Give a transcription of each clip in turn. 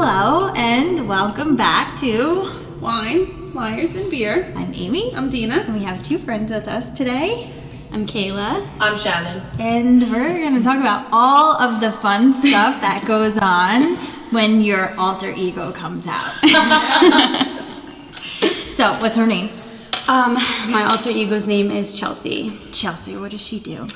Hello, and welcome back to Wine, Liars, and Beer. I'm Amy. I'm Dina. And we have two friends with us today. I'm Kayla. I'm Shannon. And we're going to talk about all of the fun stuff that goes on when your alter ego comes out. So, what's her name? My alter ego's name is Chelsea. Chelsea. What does she do?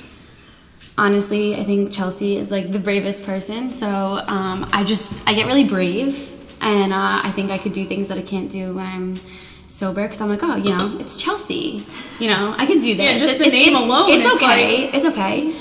Honestly, I think Chelsea is like the bravest person. So I get really brave, and I think I could do things that I can't do when I'm sober. Because I'm like, oh, it's Chelsea. I could do this. Yeah, just the name alone. It's okay. It's okay.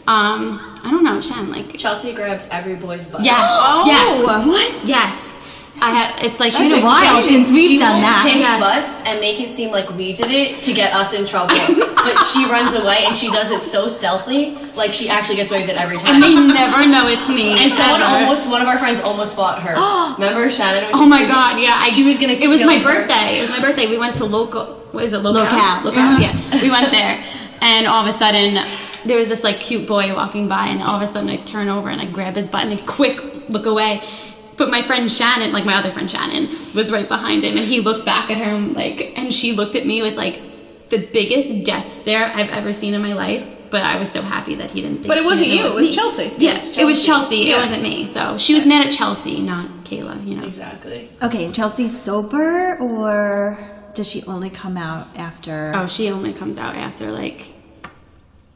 I don't know, Shan. Like Chelsea grabs every boy's butt. yes, Oh, yes, what? yes. It's like It's been a while since we've done that. Pinch Yes. butts and make it seem like we did it to get us in trouble. But she runs away and she does it so stealthily, like she actually gets away with it every time. And they never know it's me. And ever. one of our friends almost fought her. Remember Shannon? When Oh my god, yeah. She was gonna It was kill my her. birthday. It was my birthday. We went to Locale. Locale. Yeah. We went there. And all of a sudden, there was this like cute boy walking by, and all of a sudden I turn over and I grab his butt and I quick look away. But my friend Shannon, like my other friend Shannon, was right behind him, and he looked back at her and she looked at me with like the biggest death stare I've ever seen in my life. But I was so happy that he didn't think. But it wasn't he you. knew It was me. Chelsea. Yes, it was Chelsea. Yeah. It wasn't me. So she was mad at Chelsea, not Kayla. Exactly. Okay, Chelsea's sober, or does she only come out after? Oh, she only comes out after like,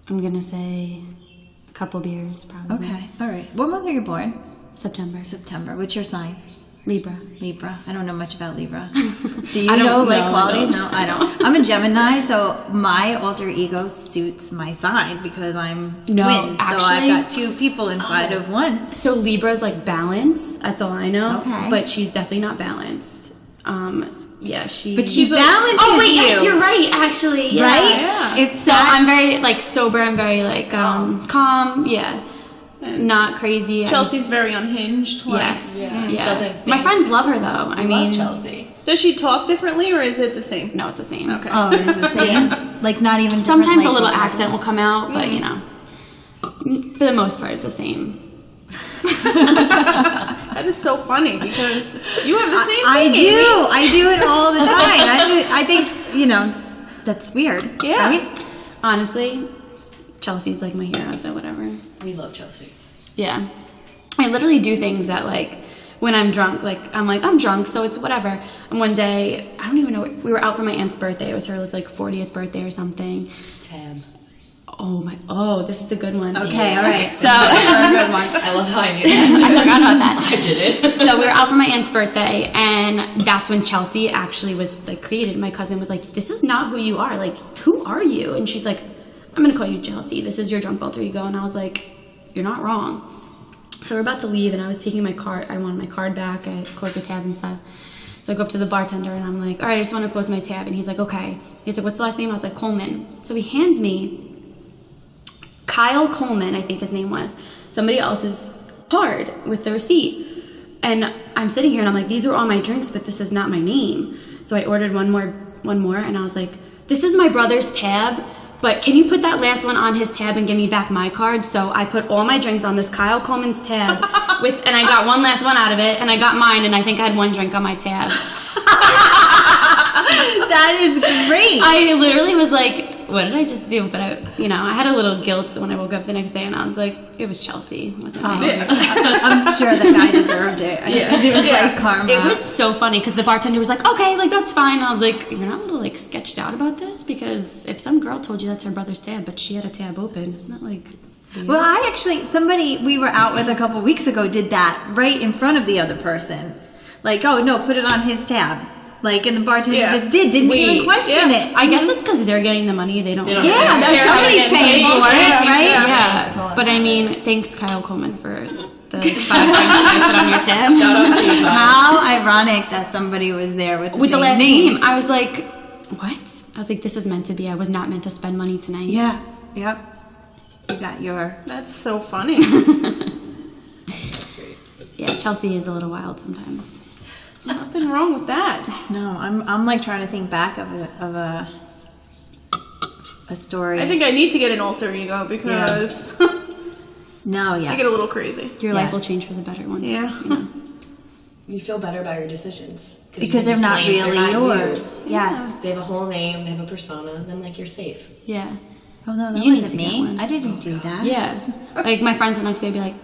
I'm gonna say, a couple beers probably. Okay, all right. What month are you born? September. September. What's your sign? Libra. Libra. I don't know much about Libra. Do you I don't know like know, qualities? no. No, I don't. I'm a Gemini, so my alter ego suits my sign because I'm No, twin. So I've actually- got two people inside of one. So Libra's like balanced. That's all I know. Okay. But she's definitely not balanced. Yeah, she. But she She's a- balances Oh wait, you. yes, you're right. Actually, yeah. Right? Yeah. If So I'm very like sober. I'm very like calm. Yeah, not crazy. Chelsea's very unhinged. Like, Yes. Yeah. Yeah. Doesn't My make- friends love her though. I mean, love Chelsea. Does she talk differently, or is it the same? no, it's the same. Okay. Oh, it's the same. Like not even. different, Sometimes like, a little vocabulary. accent will come out, but for the most part, it's the same. That is so funny because you have the same I thing. do. Amy. I do it all the time. I think that's weird. Yeah. Right? Honestly, Chelsea's like my hero, so whatever. We love Chelsea. Yeah. I literally do things that, like, when I'm drunk, I'm drunk, so it's whatever. And one day, I don't even know, we were out for my aunt's birthday. It was her, like, 40th birthday or something. Tab. This is a good one. Okay, all right. So, a good one. I love how I knew that. I forgot about that. I did it. So we were out for my aunt's birthday, and that's when Chelsea actually was, like, created. My cousin was like, this is not who you are. Like, who are you? And she's like, I'm going to call you Chelsea. This is your drunk alter ego. And I was like, you're not wrong. So we're about to leave, and I was taking my card. I wanted my card back. I closed the tab and stuff. So I go up to the bartender, and I'm like, all right, I just want to close my tab. And he's like, okay. He's like, what's the last name? I was like, Coleman. So he hands me Kyle Coleman, I think his name was, somebody else's card with the receipt. And I'm sitting here, and I'm like, these are all my drinks, but this is not my name. So I ordered one more, and I was like, this is my brother's tab, but can you put that last one on his tab and give me back my card? So I put all my drinks on this Kyle Coleman's tab, and I got one last one out of it, and I got mine, and I think I had one drink on my tab. That is great. I literally was like, what did I just do? But I had a little guilt when I woke up the next day, and I was like, it was Chelsea. Wasn't it? I'm sure the guy deserved it. It was like karma. It was so funny because the bartender was like, okay, like that's fine. I was like, you're not a little like sketched out about this? Because if some girl told you that's her brother's tab, but she had a tab open, isn't that like weird? Well, I actually, somebody we were out with a couple weeks ago did that right in front of the other person. Like, oh no, put it on his tab. Like, and the bartender just didn't even question it. I guess it's because they're getting the money. They don't. Yeah, that's somebody's paying for it, right? Yeah. But I mean, thanks Kyle Coleman for the 5 drinks I put on your tab. Shout out to you, Kyle. How ironic that somebody was there with With the same last name. name, I was like, what? I was like, this is meant to be. I was not meant to spend money tonight. Yeah. Yep. You got your. That's so funny. That's great. Yeah, Chelsea is a little wild sometimes. Nothing wrong with that. No, I'm like trying to think back of a story. I think I need to get an alter ego because No, yes. I get a little crazy. Your Yeah. life will change for the better once. Yeah. You know. You feel better about your decisions. Because they're not really yours. Yes. They have a whole name, they have a persona, then like you're safe. Yeah. Oh no, that You need wasn't to get me. one. I didn't do that. Yeah. Like my friends the next day would be like,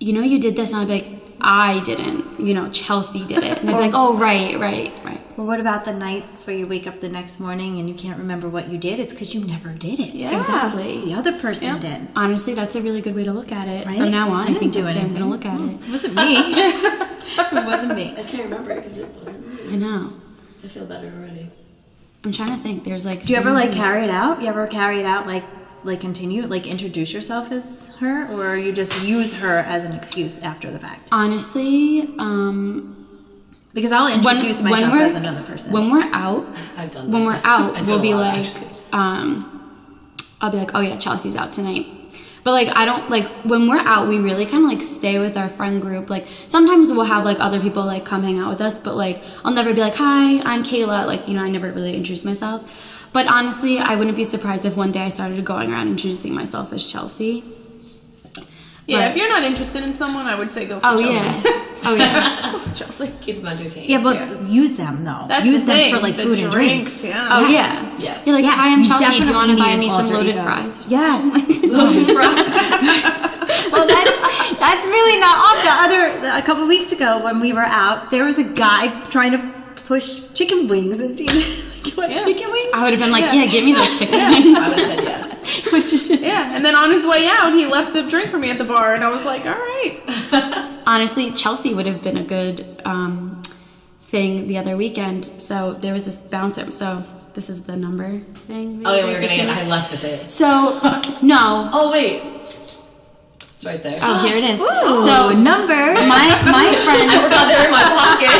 you know you did this, and I'd be like, I didn't. You know, Chelsea did it. And they'd be like, oh, right. Well, what about the nights where you wake up the next morning and you can't remember what you did? It's because you never did it. Yeah. Exactly. The other person did. Honestly, that's a really good way to look at it. Right? From now on, I think do that's the way I'm anything. going to look at it. It wasn't me. It wasn't me. I can't remember it because it wasn't me. I know. I feel better already. I'm trying to think. There's like. Do you ever like carry it out? You ever carry it out like continue, like introduce yourself as her, or you just use her as an excuse after the fact? Honestly, Because I'll introduce myself as another person. When we're out, I've done when that. we're out, I do we'll a be lot, like, actually. I'll be like, oh yeah, Chelsea's out tonight. But like, I don't like when we're out, we really kind of like stay with our friend group. Like sometimes we'll have like other people like come hang out with us, but like I'll never be like, hi, I'm Kayla. Like, you know, I never really introduce myself. But honestly, I wouldn't be surprised if one day I started going around introducing myself as Chelsea. Yeah, But- if you're not interested in someone, I would say go for Oh Chelsea. yeah, oh yeah. Go for Chelsea. Keep them entertained. yeah, but use them though. That's use the them thing, for like the food and drinks. Yeah. Oh yeah. Yes. You're like, Yes, hi, I'm you Chelsea. Do you want to definitely buy need me an some alter loaded ego. fries? Or something? Yes. Loaded fries. Well, that's really not off. A couple weeks ago when we were out, there was a guy trying to push chicken wings into you. You want chicken wings? I would have been like, yeah, give me those chicken wings. I would have said yes. Yeah, and then on his way out, he left a drink for me at the bar, and I was like, all right. Honestly, Chelsea would have been a good thing the other weekend. So there was this bouncer. So this is the number thing. Oh yeah, we were gonna get. I left it there. So no. Oh wait, it's right there. Oh, here it is. Ooh, So numbers. my friends. I forgot they're in my pocket.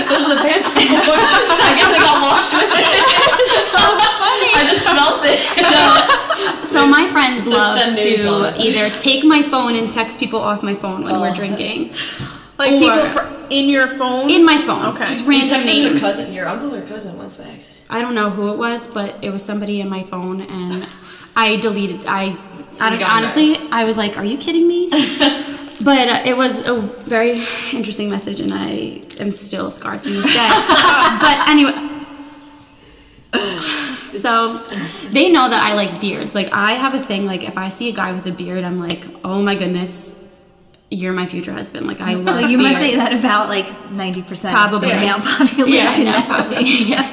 Those are the pants. I guess I got washed with it. So funny. I just smelt it. So my friends So love send nudes on to it. either take my phone and text people off my phone when we're drinking. Like Or- people in your phone? In my phone. Okay. Just You random texted your names. cousin, your uncle or cousin once by accident. I don't know who it was, but it was somebody in my phone, and I deleted. I don't, got honestly, I was like, "Are you kidding me?" But it was a very interesting message, and I am still scarred from this day. But anyway, so they know that I like beards. Like I have a thing. Like if I see a guy with a beard, I'm like, "Oh my goodness, you're my future husband." Like I love. So you must say beards. that about like 90% Probably. of the male population. Yeah, probably. Yeah.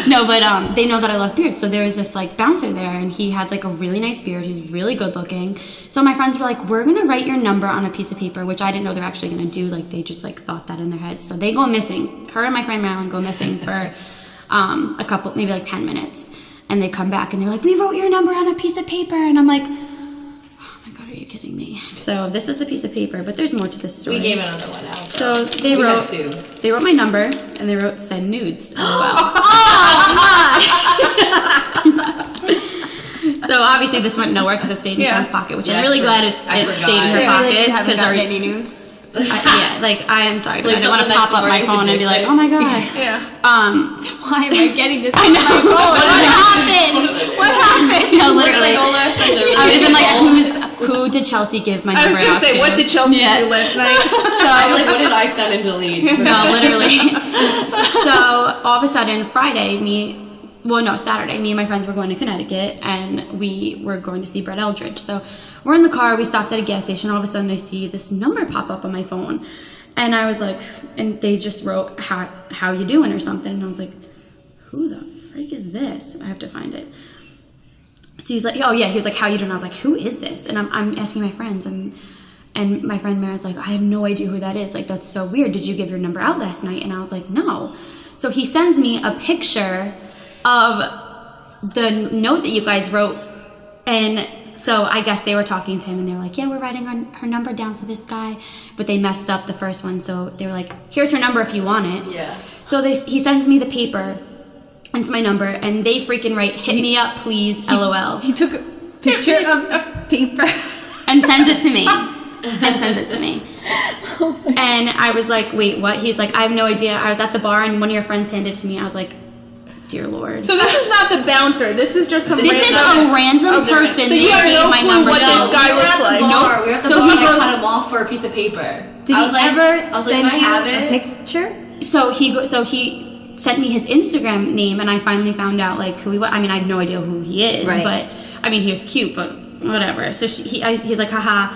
No, but they know that I love beards. So there was this like bouncer there, and he had like a really nice beard. He was really good looking. So my friends were like, "We're gonna write your number on a piece of paper," which I didn't know they're actually gonna do. Like they just like thought that in their heads. So they go missing. Her and my friend Marilyn go missing for a couple, maybe like 10 minutes, and they come back and they're like, "We wrote your number on a piece of paper," and I'm like, are you kidding me? So this is the piece of paper, but there's more to this story. We gave another one out. So they We wrote had two. They wrote my number and they wrote send nudes. So obviously this went nowhere because it stayed in Sean's pocket, which Yeah, I'm really I glad it forgot. stayed in her Yeah, like you pocket haven't because gotten any nudes. I am sorry, but Like I didn't want to something pop up my next phone morning and be to like, do oh my god. Yeah. Why am I getting this? I know. What happened? What happened? No, literally. I would have been like, who did Chelsea give my I number was out gonna say, to? what did Chelsea Yeah. do last night? I'm like, what did I send and delete? No, literally. So all of a sudden, Saturday, me and my friends were going to Connecticut, and we were going to see Brett Eldridge. So we're in the car, we stopped at a gas station, all of a sudden I see this number pop up on my phone. And I was like, and they just wrote, how you doing or something. And I was like, who the freak is this? I have to find it. So he's like, oh yeah, he was like, how you doing? I was like, who is this? And I'm asking my friends, and my friend Mara's like, I have no idea who that is. Like, that's so weird. Did you give your number out last night? And I was like, no. So he sends me a picture of the note that you guys wrote. And so I guess they were talking to him, and they were like, yeah, we're writing her number down for this guy. But they messed up the first one. So they were like, here's her number if you want it. Yeah. So he sends me the paper, and it's my number, and they freaking write, hit me up, please, LOL. He took a picture of the paper. And sends it to me. And I was like, wait, what? He's like, I have no idea. I was at the bar, and one of your friends handed it to me. I was like, dear Lord. So this is not the bouncer. This is just some This is a random person So you they have gave no my clue number what to. this guy looks like. We were at the So bar he and I goes- cut him off off for a piece of paper. Did I he was like, ever send can I you have a it? picture? So he sent me his Instagram name, and I finally found out like who he was. I mean, I had no idea who he is, Right. but I mean, he was cute, but whatever. So he's like, haha.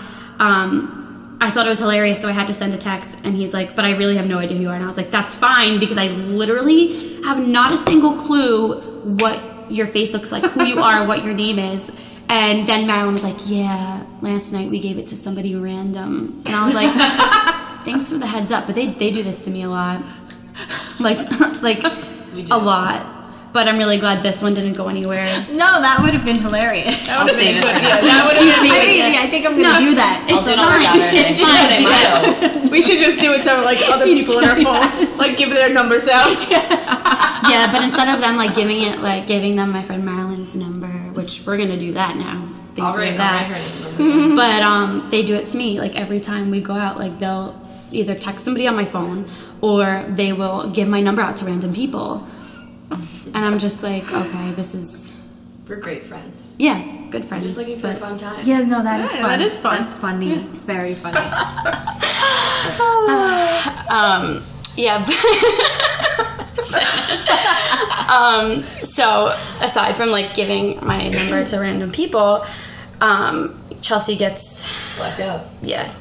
I thought it was hilarious, so I had to send a text, and he's like, but I really have no idea who you are. And I was like, that's fine, because I literally have not a single clue what your face looks like, who you are, what your name is. And then Marilyn was like, yeah, last night we gave it to somebody random. And I was like, thanks for the heads up, but they do this to me a lot. Like a lot. But I'm really glad this one didn't go anywhere. No, that would have been hilarious. That would have been save it good. for Yeah, next that would have been I think I'm gonna do that. I'll do it on Saturday. It's fine. We should just do it to like other people in our phones, like give their numbers out. Yeah, but instead of them like giving them my friend Marilyn's number, which we're gonna do that now. Things like that. But they do it to me like every time we go out. Like they'll either text somebody on my phone or they will give my number out to random people. And I'm just like, okay, We're great friends. yeah, good friends. Just looking for a but- fun time. Yeah, no, that is Yeah, fun. that is fun. That's funny. Very funny. Yeah. So aside from like giving my number to random people, Chelsea gets, Blacked out. yeah,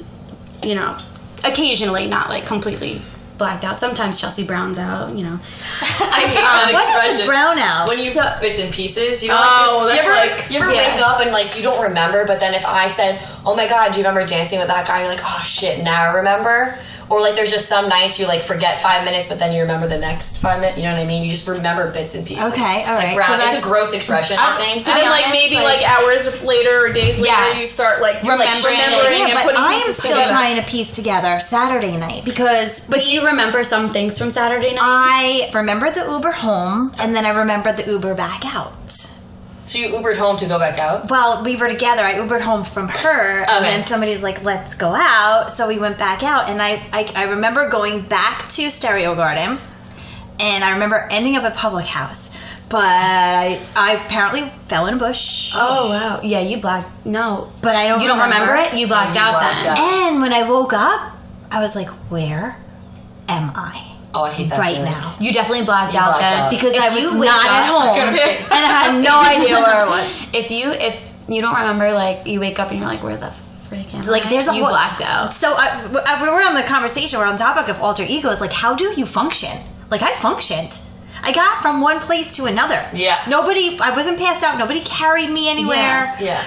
you know, occasionally, not like completely blacked out. Sometimes Chelsea browns out, you know. I hate that What is expression. the brown out? When you bits and pieces, you know, Oh, like, that's you ever yeah. wake up and like you don't remember, but then if I said, "Oh my God, do you remember dancing with that guy?" You're like, "Oh shit, now I remember." Or like there's just some nights you like forget 5 minutes, but then you remember the next 5 minutes. You know what I mean? You just remember bits and pieces. Okay, all right. Like brown, So it's that's- a gross expression, I think. And then like honest, maybe like- like hours later or days later Yes. you start like Remembering it. and Yeah, but putting I am pieces still together. trying to piece together Saturday night because But do you remember some things from Saturday night? I remember the Uber home and then I remember the Uber back out. So you Ubered home to go back out? Well, we were together. I Ubered home from her, and Okay. then somebody's like, "Let's go out." So we went back out, and I remember going back to Stereo Garden, and I remember ending up at Public House, but I apparently fell in a bush. Oh wow. Yeah, you blacked. No, But I don't. you don't remember it. You blacked You out blacked then. out. And when I woke up, I was like, "Where am I Oh, I hate that right feeling. now?" You definitely blacked You out blacked then out. Because If I you was wake not at up- home, and I had no idea where I was. If you don't remember, like you wake up and you're like, where the frick am Like, I? there's a you whole- blacked out. So we were on the conversation. We're on topic of alter egos. Like, how do you function? Like, I functioned. I got from one place to another. Yeah. I wasn't passed out. Nobody carried me anywhere. Yeah.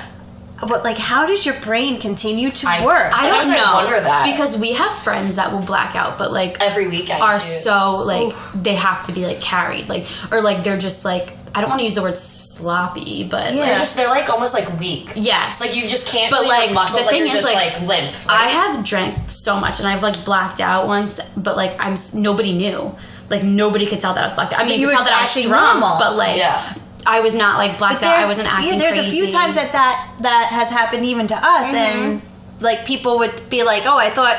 But like, how does your brain continue to I- work? I don't Sometimes know. I wonder that. Because we have friends that will black out, but like Every weekend are too. so like they have to be like carried, like or like they're just like I don't want to use the word sloppy, but Yeah. like, They're like almost like weak. yes, Like you just can't But, feel like, your muscles. the Like thing you're is, just like, like limp. I have drank so much and I've like blacked out once, but like nobody knew, like nobody could tell that I was blacked out. I mean, you you could were tell that I just was acting drunk, normal. but like Yeah. I was not like blacked out. I wasn't acting there's crazy. a few times that has happened even to us, and like people would be like, "Oh, I thought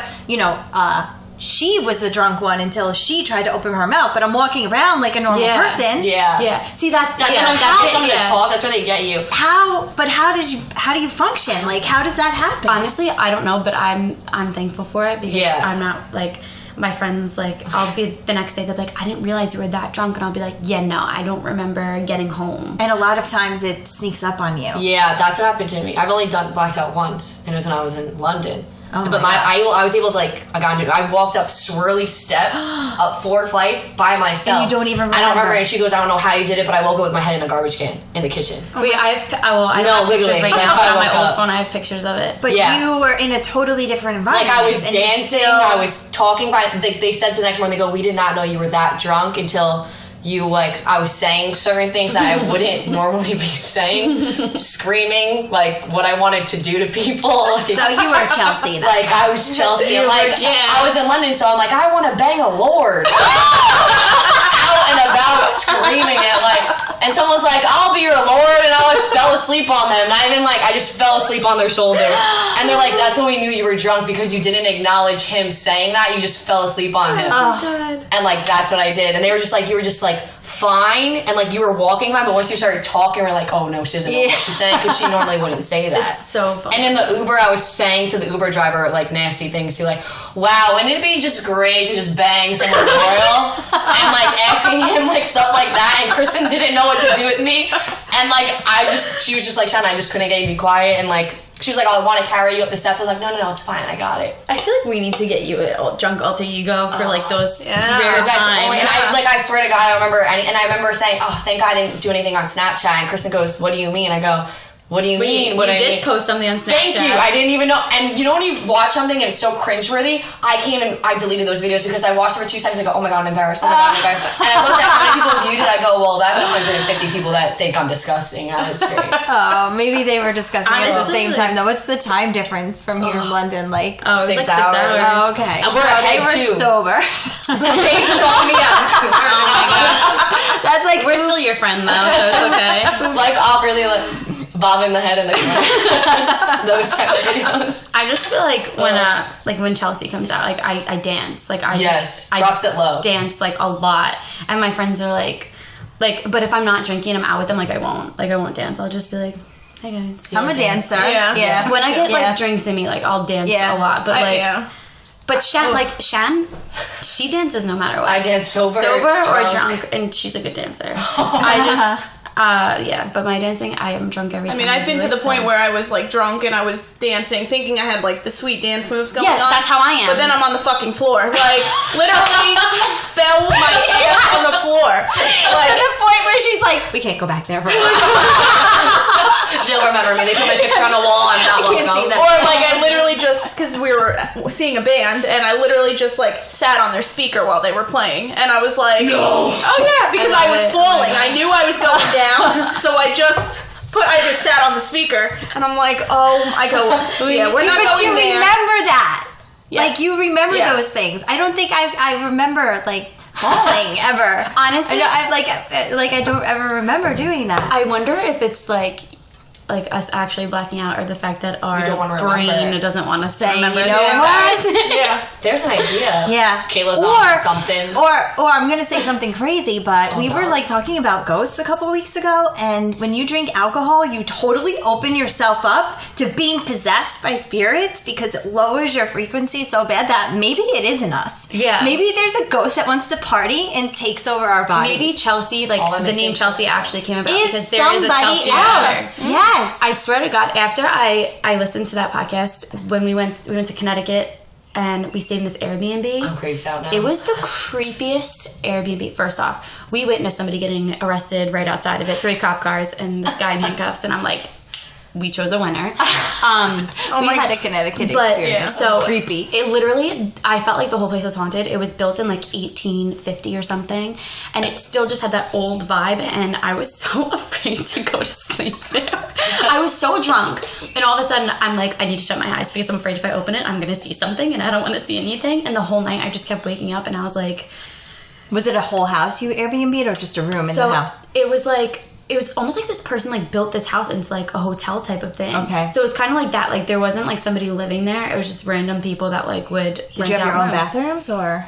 she was the drunk one until she tried to open her mouth." But I'm walking around like a normal Yeah. person. Yeah. Yeah. See, that's That's yeah, what I'm that's saying. it, Someone to yeah. talk. That's where they get you. How do you function? Like, how does that happen? Honestly, I don't know, but I'm thankful for it because Yeah. I'm not like my friends. Like I'll be the next day, they'll be like, "I didn't realize you were that drunk," and I'll be like, "Yeah, no, I don't remember getting home." And a lot of times it sneaks up on you. Yeah, that's what happened to me. I've only done blacked out once, and it was when I was in London. Oh but my I was able to I walked up swirly steps up 4 flights by myself. And you don't even I don't remember. remember. And she goes, "I don't know how you did it, but I woke up with my head in a garbage can in the kitchen." Wait, I have I No, have pictures literally, right that's now how I on my woke old up. phone. I have pictures of it. But Yeah. you were in a totally different Like environment. I was and you dancing, still- I was talking. They said the next morning, they go, "We did not know you were that drunk until you I was saying certain things that I wouldn't normally be saying, screaming what I wanted to do to people." So you were Chelsea. Then. I was Chelsea. You I'm were Jan. I was in London, so I'm like, I want to bang a lord. Out and about screaming it, and someone's like, "I'll be your lord," and I fell asleep on them. Not even I just fell asleep on their shoulder. And they're like, "That's when we knew you were drunk because you didn't acknowledge him saying that. You just fell asleep on him." God. And that's what I did. And they were just like, "You were just fine, and like you were walking by, but once you started talking, we're like, oh no, she doesn't know what she's saying, because she normally wouldn't say that. It's so funny. And in the Uber, I was saying to the Uber driver like nasty things. He like, wow, wouldn't it be just great to just bang someone royal? And like asking him like stuff like that, and Kristen didn't know what to do with me, and like she was just like, Shanna, I just couldn't get you to be quiet, and like she was like, I want to carry you up the steps. I was like, no, it's fine, I got it. I feel like we need to get you a drunk alter ego for like those rare That's times. only, and I swear to God, I remember, and I remember saying, oh, thank God I didn't do anything on Snapchat. And Kristen goes, what do you mean? I go, what do you mean? You did post something on Snapchat. Thank you. I didn't even know. And you know when you watch something and it's so cringeworthy? I came and I deleted those videos because I watched it for 2 seconds and I go, oh my God, I'm embarrassed. Oh my God, I'm embarrassed. And I looked at how many people viewed it. I go, well, that's 150 people that think I'm disgusting. That's great. Oh, maybe they were discussing it at the Honestly, same time. though. What's the time difference from here in London? Like, Oh, it was 6 like 6 hours. oh, okay. And we're they ahead were too. sober. So they saw me out. That's like We're still your friend though, so it's okay. Like awkwardly like bobbing the head in the corner. Those kind of videos. I just feel like when Chelsea comes out, like I dance. Like I drops it low. Dance like a lot. And my friends are like but if I'm not drinking and I'm out with them, like I won't dance. I'll just be like, hey guys. I'm a dancer. Yeah. When I get like drinks in me, like I'll dance a lot. But But Shan, she dances no matter what. I dance sober or drunk, and she's a good dancer. I just, but my dancing, I am drunk every time. I mean, I've been to the point where I was like drunk and I was dancing, thinking I had like the sweet dance moves going on. Yeah, that's how I am. But then I'm on the fucking floor, like literally fell my ass on the floor. Like the point where she's like, we can't go back there for a while. She'll remember me. They put my picture on the wall. I'm not welcome. see that. Or like I literally just, because we were seeing a band, and I literally just like sat on their speaker while they were playing, and I was like, oh yeah, because I was falling. I knew I was going down, so I just sat on the speaker, and I'm like, yeah, we're not But going you there. remember that. Yes. Like you remember those things. I don't think I remember like falling ever. Honestly, I don't ever remember doing that. I wonder if it's like us actually blacking out, or the fact that our don't wanna brain remember. doesn't want us to Saying, remember. you know what? Yeah. There's an idea. Yeah. Kayla's on something. Or I'm gonna say something crazy, but we were like talking about ghosts a couple weeks ago, and when you drink alcohol, you totally open yourself up to being possessed by spirits because it lowers your frequency so bad that maybe it isn't us. Yeah. Maybe there's a ghost that wants to party and takes over our body. Maybe Chelsea, like All I'm the name missing Chelsea is actually came about is because there is a somebody Chelsea out else. there. Yes. I swear to God, after I listened to that podcast, when we went to Connecticut and we stayed in this Airbnb. I'm creeped out now. It was the creepiest Airbnb. First off, we witnessed somebody getting arrested right outside of it, 3 cop cars and this guy in handcuffs, and I'm like, we chose a winner. We had a Connecticut But experience. so creepy. It literally, I felt like the whole place was haunted. It was built in like 1850 or something, and it still just had that old vibe. And I was so afraid to go to sleep there. I was so drunk, and all of a sudden I'm like, I need to shut my eyes because I'm afraid if I open it, I'm gonna see something, and I don't want to see anything. And the whole night I just kept waking up, and I was like, Was it a whole house you Airbnb'd or just a room in the house? It was like, it was almost like this person like built this house into like a hotel type of thing. Okay. So it was kind of like that. Like there wasn't like somebody living there. It was just random people that like would Did you have your own bathrooms or?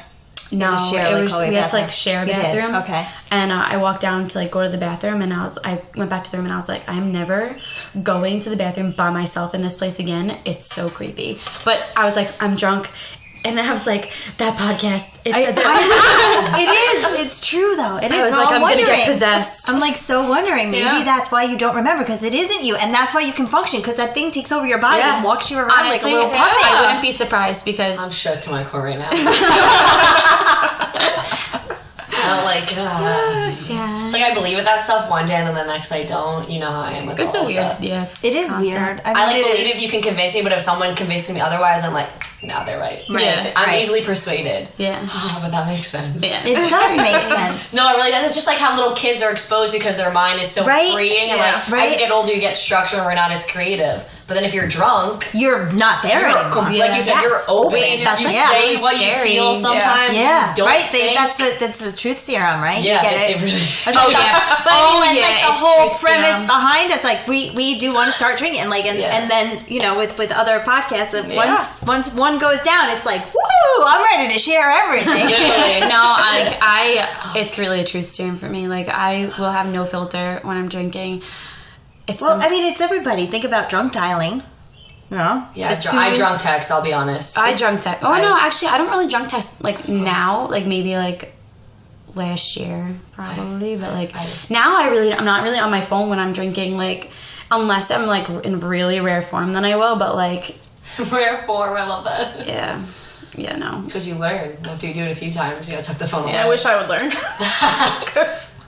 No, just share, it like, was, hallway we had to like bathroom? share You did? bathrooms. Okay. And I walked down to like go to the bathroom, and I went back to the room, and I was like, I'm never going to the bathroom by myself in this place again. It's so creepy. But I was like, I'm drunk. And then I was like, that podcast. It said that. It is. It's true though. It is. I was So like, I'm wondering. gonna get possessed. I'm like so wondering. Maybe Yeah. that's why you don't remember because it isn't you, and that's why you can function because that thing takes over your body Yeah. and walks you around Honestly, like a little puppet. I wouldn't be surprised because I'm shook to my core right now. I'm like, it's like I believe in that stuff one day and then the next I don't. You know how I am with it's all a this weird, stuff. yeah. It is concept. weird. I like believe if you can convince me, but if someone convinces me otherwise, I'm like, no, they're right. Yeah. I'm easily persuaded. Yeah. Oh, but that makes sense. Yeah. It does make sense. No, it really does. It's just like how little kids are exposed because their mind is so Right? freeing, and like Right. as you get older, you get structured, and we're not as creative. But then if you're drunk, you're not there anymore. like you said, you're open. That's you what's say really what scary. you feel sometimes. Yeah, You don't right. think. That's a truth serum, right? Yeah, you get it really. But I mean, like the it's whole truth premise serum. behind us, like we do want to start drinking, like, and then with other podcasts, once one goes down, it's like, woohoo! I'm ready to share everything. No, it's really a truth serum for me. Like, I will have no filter when I'm drinking. I mean, it's everybody. Think about drunk dialing. No. Yeah, I drunk text, I'll be honest. I drunk text. Oh, no, actually, I don't really drunk text, like, now. Like, maybe, like, last year, probably. But, like, now I'm not really on my phone when I'm drinking, like, unless I'm, like, in really rare form, then I will. But, like... Rare form, I love that. Yeah. Yeah, no. Because you learn. After you do it a few times, you gotta tuck the phone away. I wish I would learn.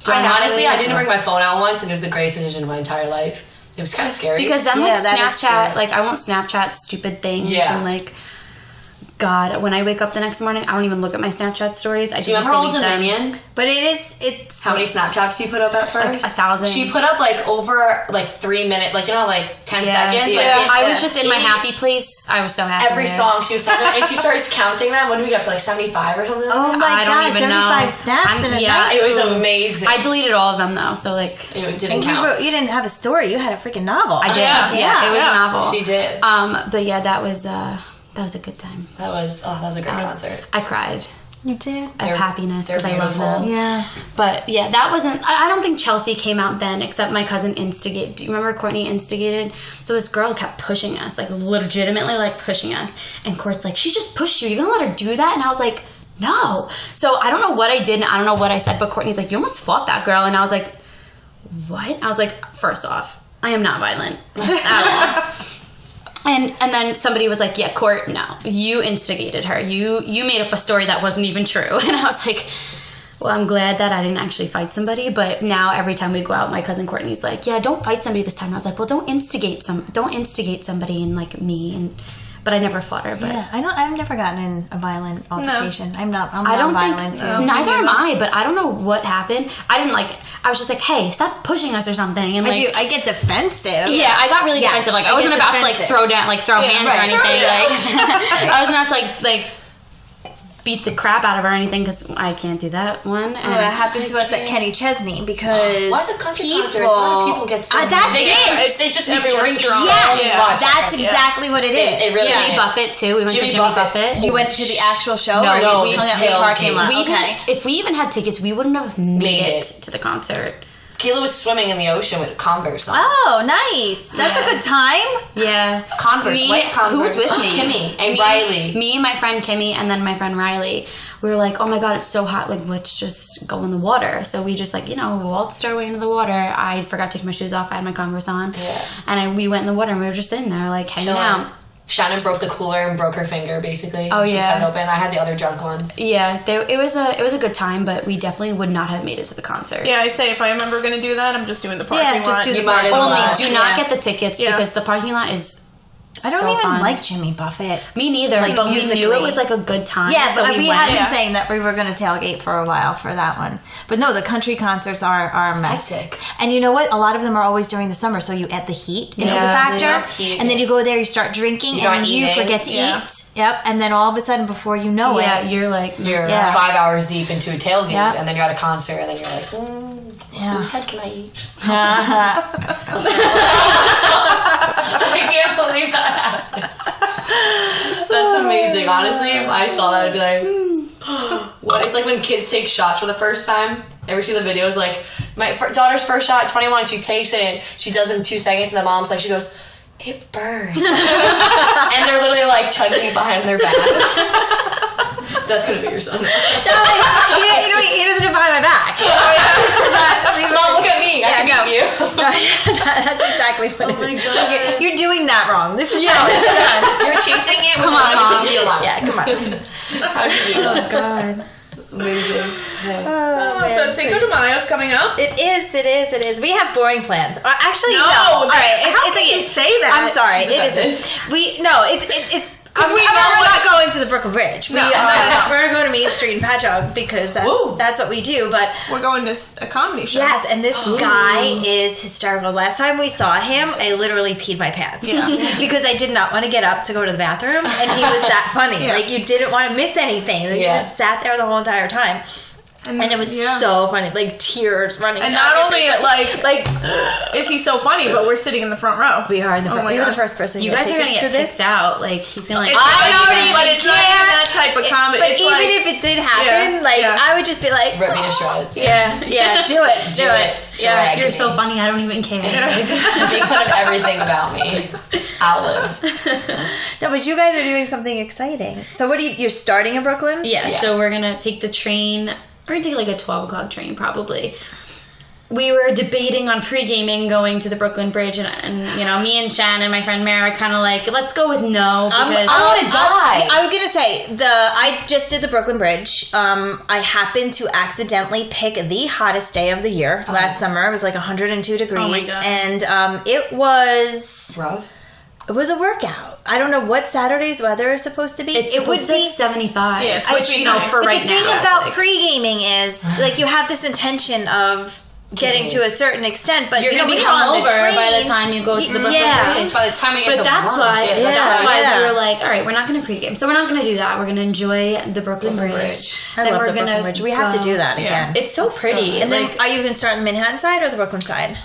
Honestly, I didn't bring my phone out once, and it was the greatest decision of my entire life. It was kind of scary. Because then, Yeah, like, that is Snapchat, scary. like, I won't Snapchat stupid things. Yeah. And, like, God, when I wake up the next morning, I don't even look at my Snapchat stories. I do you just remember Old delete them. Dominion? But it's How many Snapchats you put up at first? Like 1,000. She put up like over like 3 minutes, like 10 seconds. Yeah. Like, I was just in my happy place. I was so happy. every song she was snapping, and she starts counting them. What did we get up to, like 75 or something? oh Like my I don't god, even 75 know. snaps in a Yeah, night. that? It was amazing. I deleted all of them though, so like it didn't And count. you didn't have a story. You had a freaking novel. I did. Yeah. It was a novel. She did. But yeah, that was a good time. That was a great concert. I cried You did. of happiness they're because I love beautiful. them. Yeah. But yeah, that wasn't. I don't think Chelsea came out then, except my cousin instigated. Do you remember Courtney instigated? So this girl kept pushing us, like legitimately, like pushing us. And Court's like, she just pushed you. You're gonna let her do that? And I was like, no. So I don't know what I did, and I don't know what I said. But Courtney's like, you almost fought that girl, and I was like, what? I was like, first off, I am not violent at all. And then somebody was like, yeah, Court, no, you instigated her. You made up a story that wasn't even true. And I was like, well, I'm glad that I didn't actually fight somebody. But now every time we go out, my cousin Courtney's like, yeah, don't fight somebody this time. And I was like, well, don't instigate somebody and like me. But I never fought her. But Yeah, I've never gotten in a violent altercation. I'm not I don't violent think too. neither am I. But I don't know what happened. I was just like, hey, stop pushing us or something. And like, I get defensive. yeah, I got really defensive. Like, I wasn't get about to like defensive. throw hands or right. anything. Like, I wasn't about to like beat the crap out of her or anything because I can't do that one. And That happened to us at Kenny Chesney because Why is it concert people, concert? Why do people get so that's mad? it. They just Everyone's drink drunk. Yes, Yeah. that's exactly what it is. It really Jimmy is. Buffett too. We went Jimmy to Jimmy Buffett. Buffett. You went to the actual show, No, or no, you just we hung out in the tailgated. parking lot? We Okay. didn't, if we even had tickets, we wouldn't have made it to the concert. Kayla was swimming in the ocean with Converse on. Oh, nice. That's a good time. Yeah, Converse. White Converse. Who was with me? Kimmy and Riley. Me, my friend Kimmy, and then my friend Riley. We were like, oh my god, it's so hot. Like, let's just go in the water. So we just waltzed our way into the water. I forgot to take my shoes off. I had my Converse on. Yeah. And we went in the water and we were just sitting there like hanging out. Shannon broke the cooler and broke her finger, basically. Oh, she yeah. cut it open. I had the other drunk ones. Yeah, it was a good time, but we definitely would not have made it to the concert. Yeah, I say if I am ever going to do that, I'm just doing the parking lot. just do the You might as parking well. lot. Only do not Yeah. get the tickets Yeah. because the parking lot is I don't so even fun. like Jimmy Buffett. Me neither, Like, but we knew musically. it was like a good time. Yeah, so but we went. had been Yeah. saying that we were going to tailgate for a while for that one. But no, the country concerts are a mess. Hectic. And you know what? A lot of them are always during the summer, so you add the heat into the Yeah, factor. yeah, heat. And then you go there, you start drinking, You and start you eating. forget to Yeah. eat. Yep. And then all of a sudden, before you know Yeah, it, you're like You're Yeah. 5 hours deep into a tailgate, Yeah. and then you're at a concert, and then you're like, Yeah. whose head can I eat? I can't believe that happened. That's amazing. Honestly, if I saw that, I'd be like, what? It's like when kids take shots for the first time. Ever see the videos? Like, my daughter's first shot, 21, she takes it, and she does it in 2 seconds, and the mom's like, she goes, it burns. And they're literally like chugging it behind their back. That's gonna be your son. he doesn't do it behind my back. Mom, look at me. I can go. beat you. That's exactly what it is. You're doing that wrong. This is how it's done. You're chasing it with Come on, Mom. a line. Yeah, come on. How'd you do that? God. Amazing. So Cinco de Mayo's coming up. It is. We have boring plans. Actually, No, no. All right, how can you say that? I'm sorry. She's It offended. isn't. It's Because we know we're what. not going to the Brooklyn Bridge. No. We're going to Main Street in Patchogue because that's what we do. But We're going to a comedy show. yes, and this guy is hysterical. Last time we saw him, I literally peed my pants. Yeah. Because I did not want to get up to go to the bathroom, and he was that funny. Yeah. Like, you didn't want to miss anything. Like, Yeah. You just sat there the whole entire time. And it was so funny, like tears running. And down not your only face. like is he so funny, but we're sitting in the front row. We are in the front. my We were the God. first person. You to guys are gonna tickets get to this. kicked out. Like he's gonna like. It's I not know, even, but it's not even that type of comedy. But It's even like, if it did happen, I would just be like, Rip me to shreds. yeah, do it, Do it. Yeah, Drag you're me. so funny. I don't even care. Make fun of everything about me. I'll live. No, but you guys are doing something exciting. So what you're starting in Brooklyn? Yeah, so we're gonna take the train. We're gonna take like a 12 o'clock train probably. We were debating on pre-gaming going to the Brooklyn Bridge, and you know, me and Shannon, my friend Mara, kind of like, let's go with no because I want to die. I was gonna say I just did the Brooklyn Bridge. I happened to accidentally pick the hottest day of the year last summer. It was like 102 degrees, Oh my God. and it was Rough. a workout. I don't know what Saturday's weather is supposed to be. it's it would supposed to be be 75. Yeah, it's which supposed to be you know nice. for But right the thing now. about like, pre-gaming is like you have this intention of getting to a certain extent, but you're you know, gonna be we were on hungover by the train. time you go to the Brooklyn Yeah. Bridge. By the time I get But to that's lunch, why, yeah, that's why yeah. we were like, all right, we're not going to pregame, so we're not going to do that. We're going to enjoy the Brooklyn Bridge. I Then love we're the gonna Brooklyn Bridge. We have to go- do that Yeah. again. It's so pretty. And then, Like, are you going to start on the Manhattan side or the Brooklyn side?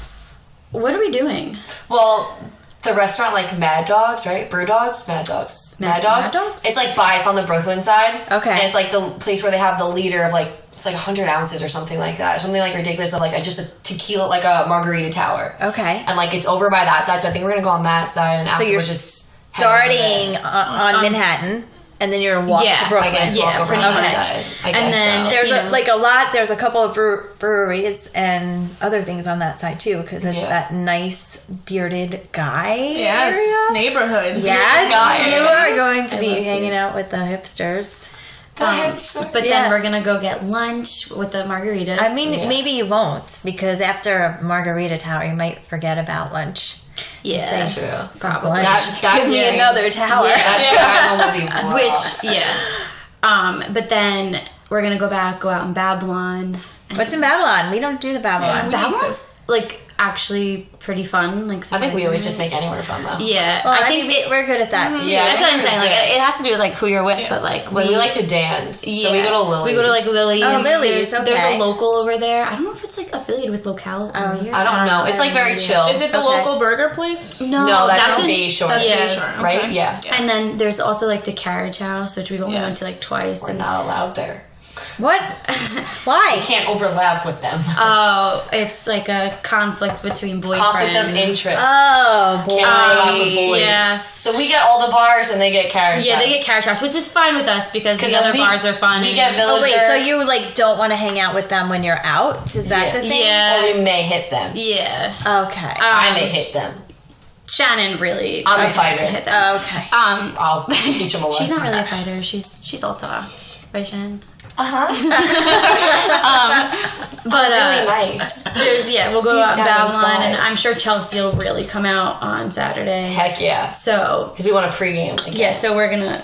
what are we doing? Well, the restaurant like Mad Dogs, right? Brew Dogs? Mad Dogs. Mad Dogs? Mad Dogs? It's like it's on the Brooklyn side. Okay. And it's like the place where they have the liter of like, it's like 100 ounces or something like that. Or something like ridiculous of like just a tequila, like a margarita tower. Okay. And like it's over by that side, so I think we're gonna go on that side. And So after you're we're just head over starting there. on Manhattan, and then you're going to walk Yeah, to I Brooklyn. I guess Yeah, walk over pretty on that much. side. I And guess then- so. There's You a know. there's a couple of breweries and other things on that side too, because it's Yeah. that nice bearded guy Yes, area. neighborhood. Yes, guy you area. are going to be love hanging out with the hipsters. But Yeah. then we're going to go get lunch with the margaritas. I mean, Yeah. maybe you won't, because after a margarita tower, you might forget about lunch. yeah, Say, True. Probably. That Give me train- another tower. That train will be rough. which but then we're going to go out in Babylon. What's in Babylon? We don't do the Babylon. Yeah, we- Babylon's like actually pretty fun. Like I think we always just make anywhere fun though. Yeah, Well, I think we're good at that too. Yeah, that's what I'm saying. Like Yeah. it has to do with like who you're with, but like But we like to dance, so we yeah. go to Lily's. We go to like Lily's. Oh, Lily's, There's okay. a local over there. I don't know if it's like affiliated with Locale over here. I don't know. It's like very chill. Is it the Okay. local burger place? No, that's in in Bayshore. That's Yeah. Bayshore, right? okay. Yeah. And then there's also like the Carriage House, which we've only went to like Yes. twice. We're And not allowed there. What? Why? You can't overlap with them. oh, it's like a conflict between boyfriends. Conflict of interest. Oh boy. Can't overlap with boys. yeah. So we get all the bars and they get carriage. Yeah, they house. get Carriage House, which is fine with us because the then other we- bars are fun. We and- get Oh wait, villager. so you like don't want to hang out with them when you're out? Is that Yeah. the thing? Yeah. Or we may hit them. yeah. Okay. I may hit them. Shannon really. I'm a really fighter. hit them. Okay. I'll teach them a lesson. She's not really a fighter. She's all tough, right, Shannon? But Really nice. we'll go out in down Babylon, inside. and I'm sure Chelsea will really come out on Saturday. Heck yeah. So Because we want to pregame again yeah, so we're gonna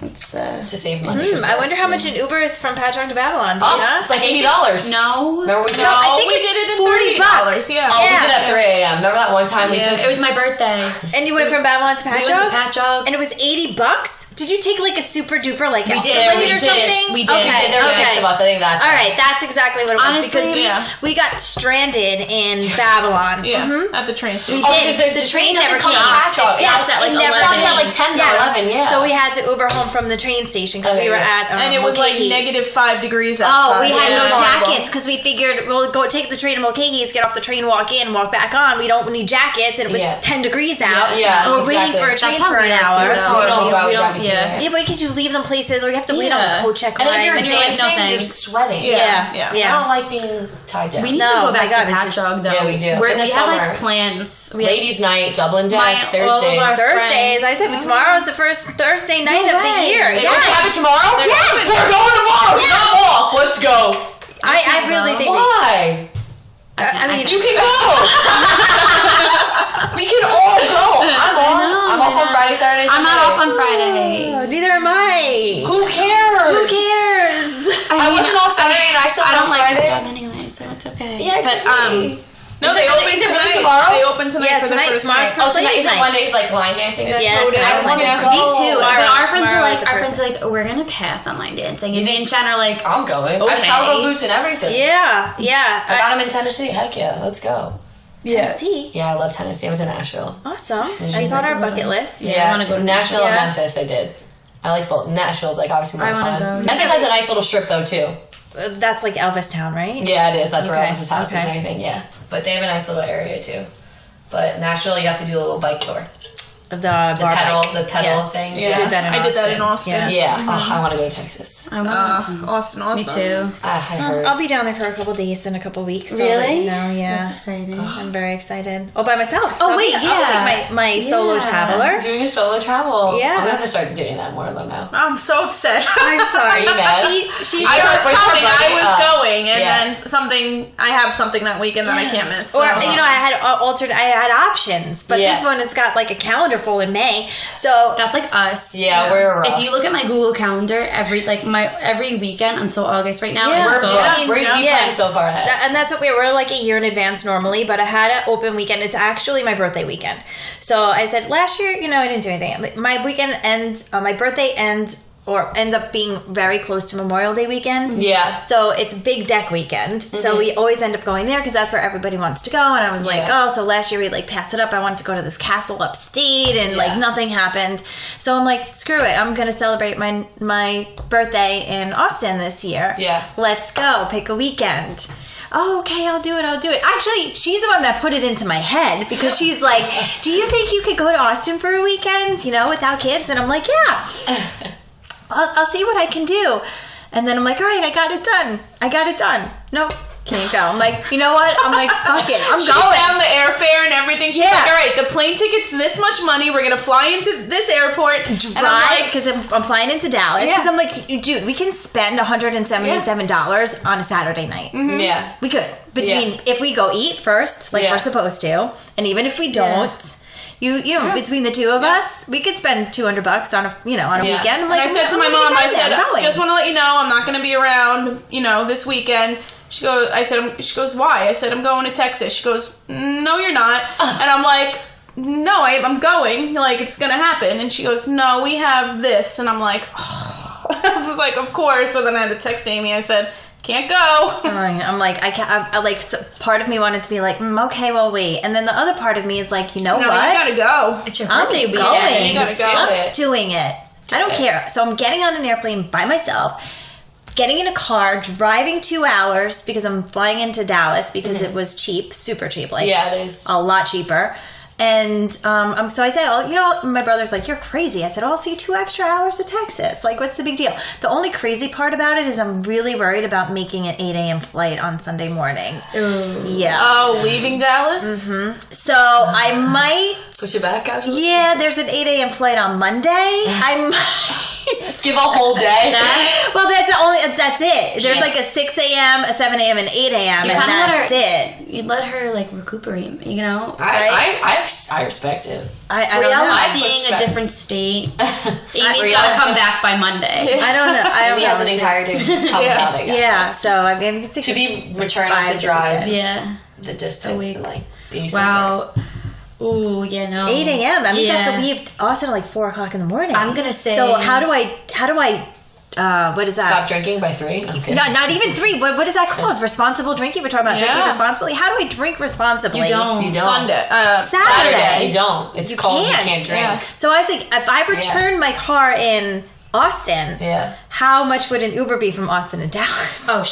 it's to save money. I wonder how much an Uber is from Patchogue to Babylon. Do you know? It's like $80. no. Remember we did No, I Oh, think we it's did it in $40. $30. Yeah. Oh, we Yeah. did at 3 a.m. Remember that one time we Yeah, took it was my birthday. And you went from Babylon to We Patchogue? went to Patchogue. And it was $80? Did you take like a super duper like We did, Escalade we or did. something? We did. Okay, There were 6 okay. of us. I think that's All right, that's exactly what it was Honestly, because yeah. we got stranded in Babylon. Yeah. At the train station. We Oh, did. because The train doesn't never come to came. Patchogue. It Yes, stops at like it never 11. It stops at came. like 10 Yes. or 11, yeah. So we had to Uber home from the train station because we Okay, were yeah. at And it was like Mulcahy's. negative 5 degrees outside. Oh, we had It no was horrible. jackets because we figured we'll go take the train to Mulcahy's, get off the train, walk in, walk back on. We don't need jackets, and it was Yeah. 10 degrees out. Yeah, and we're waiting exactly. for a train That's how for an we are too, hour. though. We don't go We don't- jackets yeah. either. Yeah, but because you leave them places, or you have to wait on the Yeah. coach check And line. if you're And you're like, dancing, no you're thanks. sweating. Yeah. I don't like being tied down. We need No, to go my back God, to this is- Patchogue though. Yeah, we do. We In the have summer. like plans. We have- Ladies' night, Dublin Deck, all of Thursdays. our Thursdays. I friends. said tomorrow's the first Thursday night of the way. year. Hey, Yes. don't you have it tomorrow? Yes. We're going tomorrow. Stop off. Let's go. I really think Why? I mean, You can go. We can all go. I'm off on Friday, Saturday, Sunday. I'm not off on Friday. Neither am I. Who cares? Who cares? I wasn't off Saturday and I still I don't on like Friday. the job anyway, so it's okay. Yeah, exactly. No, they open is it really tonight. tomorrow? They open tonight Yeah, for tonight, the first tomorrow's night. Oh, tonight Ladies' isn't night. Monday's like line dancing? Yeah, loaded. tonight I was wanna like go. Me too. Tomorrow- But our friends are tomorrow like, is a person. we're gonna pass on line dancing. And me and Shan are like, I'm going. I Okay. have cowgirl boots and everything. Yeah. I got them in Tennessee. Heck yeah, let's go. Yeah. Tennessee. Yeah, I love Tennessee. I went to Nashville. Awesome. she's That's on like our bucket list. Yeah, I wanna go to Nashville Nashville. and Memphis. I did. I like both. Nashville's like obviously more I wanna fun. go. Memphis has a nice little strip though too. That's like Elvis Town, right? Yeah, it is. That's where Okay, Elvis's house is and okay. everything. Yeah, but they have a nice little area too. But Nashville, you have to do a little bike tour. The bar pedal- bike. the pedal yes. things, We yeah. did that in I Austin. did that in Austin. Yeah, oh, I want to go to Texas. I want Austin. Me too. I heard. I'll be down there for a couple days in a couple weeks. So Really? No, yeah. That's exciting. I'm very excited. Oh, by myself. Oh, I'll wait, be, I'll be yeah. like my solo Yeah. traveler. Doing a solo travel. Yeah. I'm gonna have to start doing that more though now. I'm so upset. I'm sorry. Are you mad? She I was Where's coming. your I buddy? was going, and yeah. then I have something that weekend that I can't miss. Or so. I had options, but Yeah. this one has got like a calendar full in May. So That's like us. Yeah, we're rough. If you look at my Google Calendar, every weekend until August right now, Yeah. is we're booked. booked. We're you Yeah. playing so far ahead. and that's what we're like a year in advance normally, but I had an open weekend. It's actually my birthday weekend. So I said last year, I didn't do anything. My weekend ends, my birthday ends up being very close to Memorial Day weekend. Yeah. So it's big deck weekend. So we always end up going there because that's where everybody wants to go. And I was like, Yeah. so last year we like passed it up. I wanted to go to this castle upstate and like nothing happened. So I'm like, screw it. I'm going to celebrate my birthday in Austin this year. Yeah. Let's go. Pick a weekend. Oh, okay, I'll do it. Actually, she's the one that put it into my head because she's like, do you think you could go to Austin for a weekend, without kids? And I'm like, yeah. I'll see what I can do. And then I'm like, all right, I got it done. Nope, can't go. I'm like, you know what? I'm like, fuck it. I'm She going. found the airfare and everything. She's Yeah. like, all right, the plane ticket's this much money. We're going to fly into this airport. And I'm Drive, like, because I'm flying into Dallas. Because Yeah. I'm like, dude, we can spend $177 on a Saturday night. Yeah. We could. If we go eat first, like Yeah. we're supposed to, and even if we don't, between the two of us, we could spend $200 on a Yeah. weekend. I'm and like, I said to my I'm mom, gonna I be said, done. I'm going. just want to let you know, I'm not going to be around, this weekend. She goes, why? I said, I'm going to Texas. She goes, no, you're not. And I'm like, no, I'm going. Like, it's going to happen. And she goes, no, we have this. And I'm like, oh. I was like, of course. So then I had to text Amy. I said, can't go. I'm like, I can't. I like. So part of me wanted to be like, okay, well, wait, and then the other part of me is like, you know No, what? you gotta go. It's your I'm birthday going. weekend. You gotta go. I'm doing it. I don't care. So I'm getting on an airplane by myself, getting in a car, driving 2 hours because I'm flying into Dallas because it was cheap, super cheap, like Yeah, it is. a lot cheaper. And so I said, my brother's like, you're crazy. I said, I'll see 2 extra hours to Texas. Like, what's the big deal? The only crazy part about it is I'm really worried about making an 8 a.m. flight on Sunday morning. Ooh. Yeah. Oh, leaving Dallas? So I might. Push it back out. Yeah, there's an 8 a.m. flight on Monday. I might. Give a whole day. Well, that's it. There's like a 6 a.m., a 7 a.m., and 8 a.m., and kinda let that's her- it. You let her like recuperate, I respect it. I don't know. Brianna's push seeing a back. different state. Amy's Brianna's gotta come gonna- back by Monday. I don't know. I don't Amy has an know. entire day to just come about it. Yeah, so I mean, it's To be mature enough to drive Yeah. the distance week. and like be somewhere. Wow. Ooh, yeah, no. 8 a.m. That means I have to Yeah. leave Austin at like 4 o'clock in the morning. I'm gonna say- So how do I? What is that? Stop drinking by 3? No, I'm kidding. No, not even 3. What is that called? Responsible drinking? We're talking about drinking Yeah. responsibly. How do I drink responsibly? You don't. You don't. Sunday. Saturday. You don't. It's You called can't. you can't drink. Yeah. So I was like, if I returned my car in Austin, Yeah. how much would an Uber be from Austin to Dallas? Oh,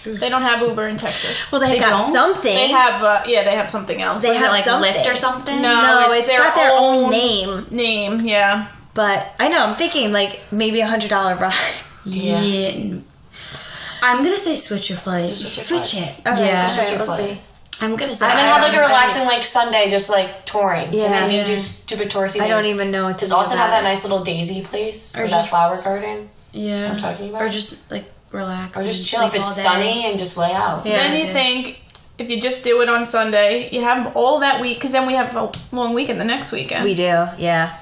They don't have Uber in Texas. well, they got don't? something. They have, they have something else. They Is it have like something. Lyft or something? No, it's got their own name. name. Yeah. But I know, I'm thinking like maybe $100 ride. Yeah. I'm gonna say switch your flight. Switch it. Yeah. Okay, Switch your we'll flight. see. I'm gonna say. And then have like a relaxing like Sunday, just like touring. Yeah. You know what I mean? Yeah. Do stupid touristy I don't things. even know what to Does do Austin have about that it. nice little daisy place Or or that just- flower garden? Yeah. I'm talking about. Or just like relax. Or just and chill if sleep it's all day. sunny and just lay out. Yeah. Then you dude. think if you just do it on Sunday, you have all that week, because then we have a long weekend the next weekend. We do, yeah.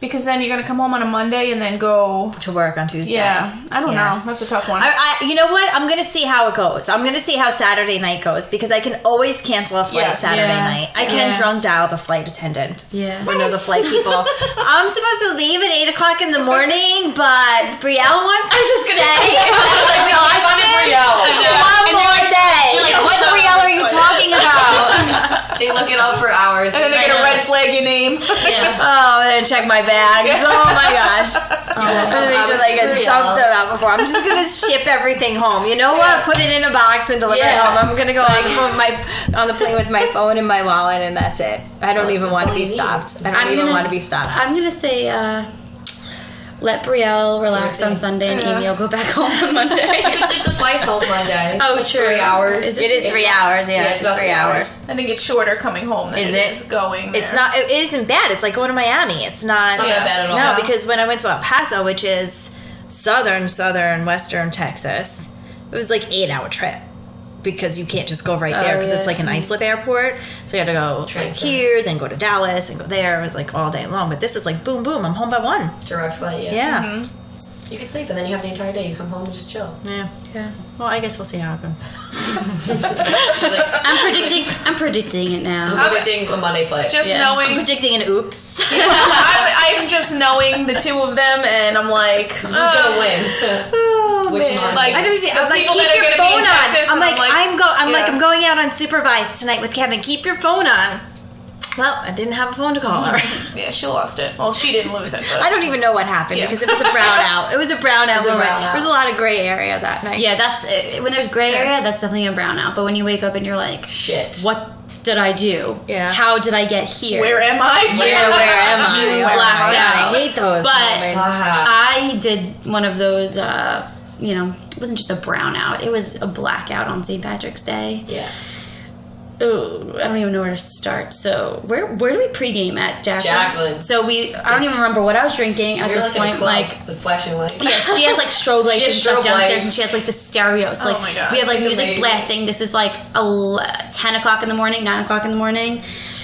Because then you're going to come home on a Monday and then go To work on Tuesday. Yeah, I don't know. That's a tough one. You know what? I'm going to see how it goes. I'm going to see how Saturday night goes because I can always cancel a flight Saturday night. I can drunk dial the flight attendant. Yeah. Or no, the flight people. I'm supposed to leave at 8 o'clock in the morning, but Brielle wants to stay. No, I wanted Brielle. One more day. You're like, what Brielle are you talking about? They look it up for hours. and then they're going to red flag your name. Yeah. Oh, and then check my bags. Oh my gosh. Let me just dump them out before. I'm just going to ship everything home. You know what? Put it in a box and deliver it home. I'm going to go on the plane with my phone and my wallet, and that's it. I don't even want to be stopped. I don't even want to be stopped. I'm going to say, let Brielle relax on Sunday and Amy will go back home on Monday. You can take the flight home Monday. Oh, it's true. 3 hours. It is 3 hours. Yeah, it's about 3 hours. I think it's shorter coming home than it is going there. It's not. It isn't bad. It's like going to Miami. It's not that bad at all. No, because when I went to El Paso, which is southern, western Texas, it was like 8-hour trip because you can't just go right there because it's like an islip airport. So you had to go like here, then go to Dallas, and go there. It was like all day long. But this is like boom, boom. I'm home by 1. Direct flight, Yeah. You can sleep and then you have the entire day. You come home and just chill. Yeah. Well, I guess we'll see how it goes. She's like, I'm predicting it now. I'm predicting a Monday flight. Just I'm knowing. predicting an oops. I'm just knowing the two of them, and I'm like, Who's gonna win? Oh, Which man. one? Like, I don't see. I'm like, people keep that are your gonna be phone in on. Texas, I'm and like, yeah. I'm going out unsupervised tonight with Kevin. Keep your phone on. Well, I didn't have a phone to call her. Yeah, she lost it. Well, she didn't lose it, but I don't even know what happened because it was a brownout. It was a brownout moment. There was a lot of gray area that night. Yeah, that's when there's gray area, that's definitely a brownout. But when you wake up and you're like, Shit. what did I do? Yeah. How did I get here? where am I? Where am I? You Where am blacked I? out. I hate those But moments. I did one of those, it wasn't just a brownout. It was a blackout on St. Patrick's Day. Yeah. Oh, I don't even know where to start. So where do we pregame at Jacqueline's? So I don't even remember what I was drinking at this point. Like the flashing light. yeah, she has like strobe lights She and has stuff strobe downstairs, lights. and she has like the stereos. Like my God. we have like It's music amazing. blasting. This is like 10 o'clock in the morning, 9 o'clock in the morning.